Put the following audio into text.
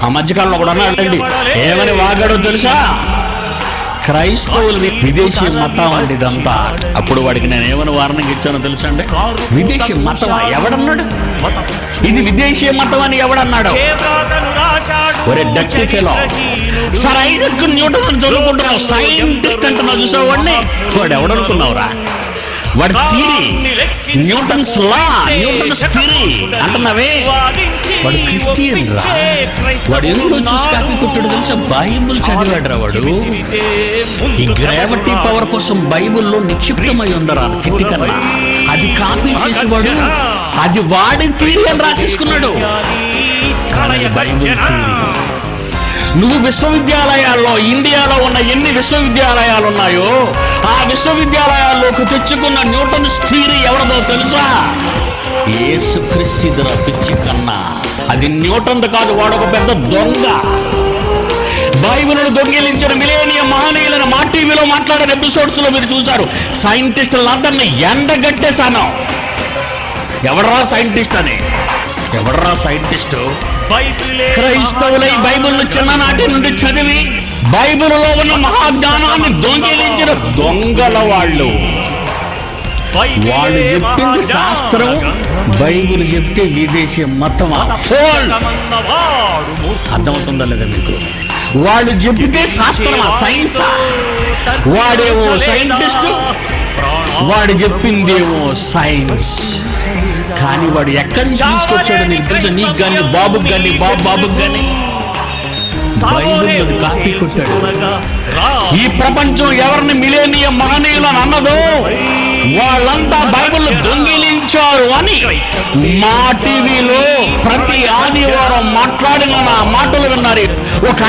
ఆ మధ్యకాలంలో కూడా అన్నాడండి, ఏమని వాగాడో తెలుసా? క్రైస్తవుల్ని విదేశీ మతం అండి ఇదంతా. అప్పుడు వాడికి నేను ఏమని వార్నింగ్ ఇచ్చానో తెలుసా అండి? విదేశీ మతం ఎవడన్నాడు? ఇది విదేశీ మతం అని ఎవడన్నాడు? ఒరే డక్కి ఫెలో, సర్ ఐజక్ న్యూటన్ చదువుకుంటున్నావు, సైంటిస్ట్ అంటున్నావు, చూసావు వాడిని? వాడు ఎవడనుకున్నావురా? వాడి theory, Newton's law, Newton's theory అంటున్నావే, వాడు క్రిస్టియన్ రా. వాడు ఎందులో చూసి కాపీ కొట్టాడు తెలుసా? బైబుల్ చదివాడు రా వాడు. ఈ గ్రావిటీ పవర్ కోసం బైబుల్లో నిక్షిప్తమై ఉందరా చిట్టి కన్నా. అది కాపీ చేసేవాడు, అది వాడి థియరీ అని రాసేసుకున్నాడు. కానీ బైబుల్ థియరీ, నువ్వు విశ్వవిద్యాలయాల్లో, ఇండియాలో ఉన్న ఎన్ని విశ్వవిద్యాలయాలు ఉన్నాయో ఆ విశ్వవిద్యాలయాల్లోకి తెచ్చుకున్న న్యూటన్స్ థియరీ ఎవరిదో తెలుసా? యేసుక్రీస్తురా పిచ్చి కన్నా. అది న్యూటన్ కాదు, వాడొక పెద్ద దొంగ. బైబిల్ను దొంగిలించిన మిలేనియం మహనీయులను మా టీవీలో మాట్లాడిన ఎపిసోడ్స్ లో మీరు చూశారు. సైంటిస్టులందరినీ ఎండగట్టేశాను. ఎవడరా సైంటిస్ట్ అని? ఎవడరా సైంటిస్టు? క్రైస్తవులై బైబిల్ను చిన్ననాటి నుండి చదివి బైబిల్లో ఉన్న మహాజ్ఞానాన్ని దొంగిలించిన దొంగల వాళ్ళు. వాళ్ళు చెప్పింది శాస్త్రం, బైబిల్ చెప్తే విదేశీ మతమా? అర్థమవుతుందా లేదా మీకు? వాడు చెప్తే శాస్త్రమా, సైన్సా? వాడేమో సైంటిస్టు, వాడు చెప్పిందేమో సైన్స్. కానీ వాడు ఎక్కడి నుంచి తీసుకొచ్చాడు నీకు తెలుసా? నీకు కానీ, బాబుకి కానీ, బాబుకి కానీ బైబిల్ కాపీ కొట్టాడు. ఈ ప్రపంచం ఎవరిని మిలేనియం మహనీయులను అన్నదో వాళ్ళంతా బైబిల్ దొంగిలించారు అని మా టీవీలో ప్రతి ఆదివారం మాట్లాడిన నా మాటలు విన్నారు. ఒక